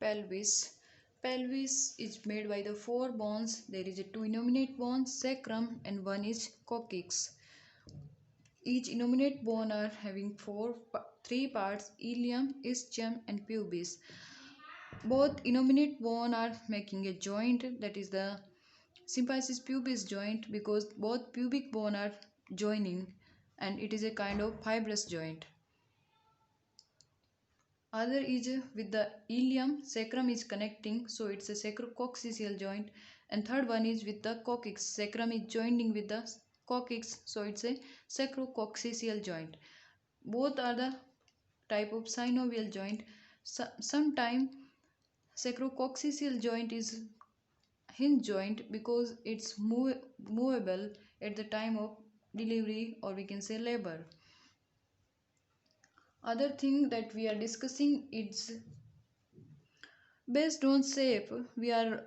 pelvis. Pelvis is made by the four bones. There is a two innominate bones, sacrum, and one is coccyx. Each innominate bone are having three parts: ilium, ischium, and pubis. Both innominate bone are making a joint, that is the symphysis pubis joint, because both pubic bone are joining, and it is a kind of fibrous joint. Other is with the ilium, sacrum is connecting, so it's a sacrococcygeal joint. And third one is with the coccyx, sacrum is joining with the coccyx, so it's a sacrococcygeal joint. Both are the type of synovial joint. Sometime sacrococcygeal joint is hinge joint because it's movable at the time of delivery, or we can say labor. Other thing that we are discussing is based on shape. We are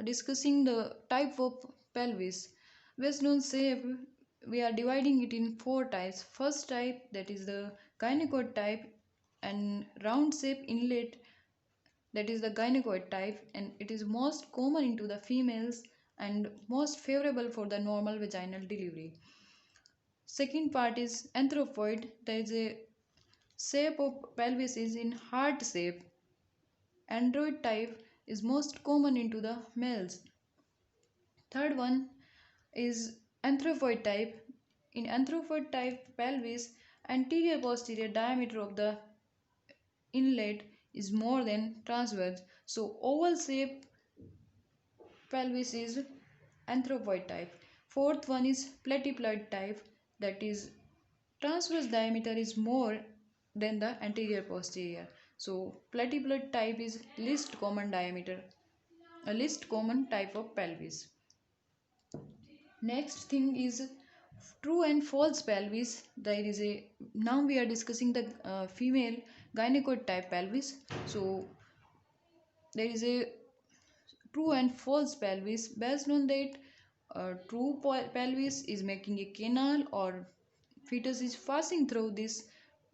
discussing the type of pelvis. Based on shape, we are dividing it in four types. First type, that is the gynecoid type, and round shape inlet, that is the gynecoid type, and it is most common into the females and most favorable for the normal vaginal delivery. Second part is anthropoid. There is a shape of pelvis is in heart shape. Android type is most common into the males. Third one is anthropoid type. In anthropoid type pelvis, anterior posterior diameter of the inlet is more than transverse. So oval shape pelvis is anthropoid type. Fourth one is platyploid type, that is transverse diameter is more than the anterior posterior. So platyploid type is least common diameter, a least common type of pelvis. Next thing is true and false pelvis. There is a now we are discussing the female gynecoid type pelvis. So there is a true and false pelvis. Based on that, true pelvis is making a canal, or fetus is passing through this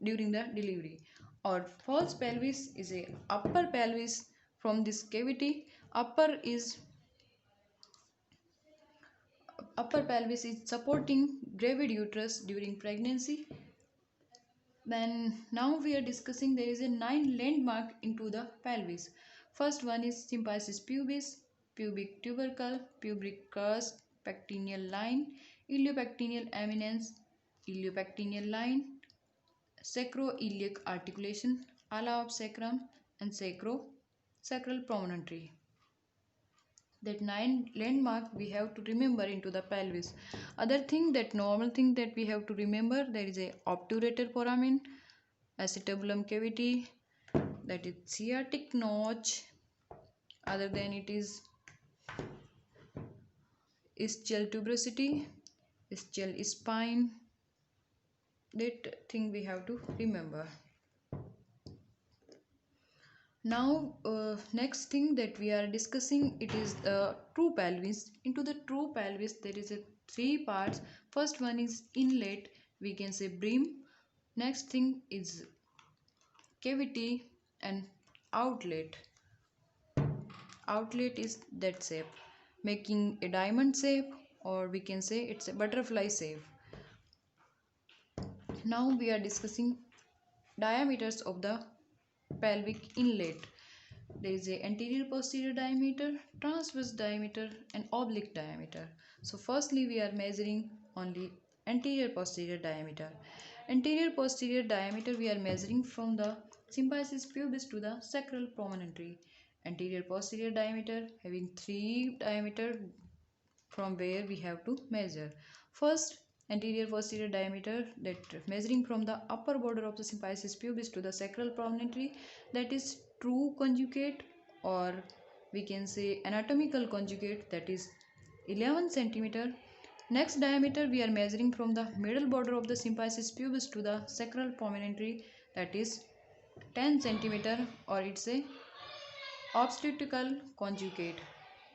during the delivery, or false pelvis is a upper pelvis from this cavity. Upper pelvis is supporting gravid uterus during pregnancy. Then now we are discussing there is a 9 landmark into the pelvis. First one is symphysis pubis, pubic tubercle, pubic crust, pectineal line, iliopectineal eminence, iliopectineal line, sacroiliac articulation, ala of sacrum, and sacral promontory. That 9 landmark we have to remember into the pelvis. Other thing, that normal thing that we have to remember, there is a obturator foramen, acetabulum cavity, that is sciatic notch. Other than it is ischial tuberosity, ischial spine. That thing we have to remember. Now next thing that we are discussing, it is the true pelvis. Into the true pelvis there is a 3 parts. First one is inlet, we can say brim. Next thing is cavity, and outlet. Outlet is that shape, making a diamond shape, or we can say it's a butterfly shape. Now we are discussing diameters of the pelvic inlet. There is a anterior posterior diameter, transverse diameter, and oblique diameter. So firstly we are measuring only anterior posterior diameter. Anterior posterior diameter we are measuring from the symphysis pubis to the sacral promontory. Anterior posterior diameter having 3 diameter from where we have to measure. First, anterior posterior diameter, that measuring from the upper border of the symphysis pubis to the sacral promontory, that is true conjugate, or we can say anatomical conjugate, that is 11 centimeter. Next diameter we are measuring from the middle border of the symphysis pubis to the sacral promontory, that is 10 centimeter, or it's a obstetrical conjugate.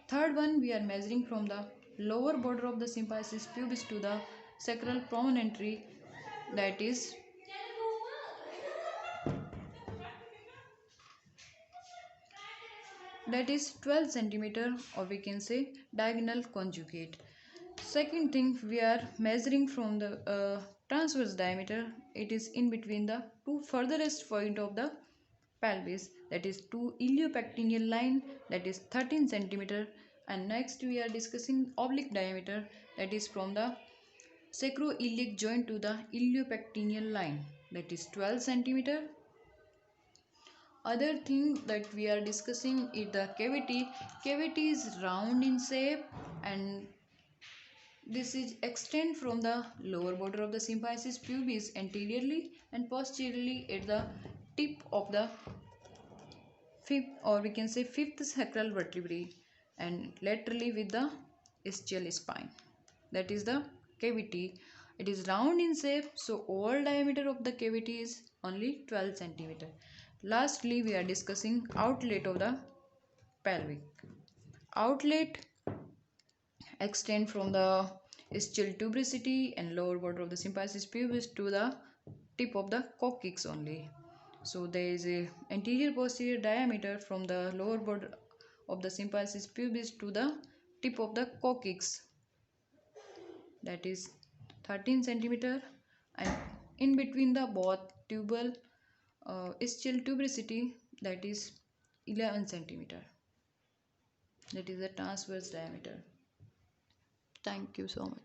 Third one we are measuring from the lower border of the symphysis pubis to the sacral promontory, that is that is 12 centimeter, or we can say diagonal conjugate. Second thing, we are measuring from the transverse diameter. It is in between the two furthest point of the pelvis, that is two iliopectineal line, that is 13 centimeter. And next we are discussing oblique diameter, that is from the sacroiliac joint to the iliopectineal line, that is 12 centimeter. Other thing that we are discussing is the cavity. Cavity is round in shape, and this is extend from the lower border of the symphysis pubis anteriorly and posteriorly at the tip of the fifth, or we can say fifth sacral vertebrae, and laterally with the ischial spine. That is the cavity. It is round in shape, so overall diameter of the cavity is only 12 centimeter. Lastly, we are discussing outlet of the pelvic. Outlet extend from the ischial tuberosity and lower border of the symphysis pubis to the tip of the coccyx only. So there is a anterior posterior diameter from the lower border of the symphysis pubis to the tip of the coccyx, that is 13 centimeter, and in between the both tubal ischial tuberosity, that is 11 centimeter. That is the transverse diameter. Thank you so much.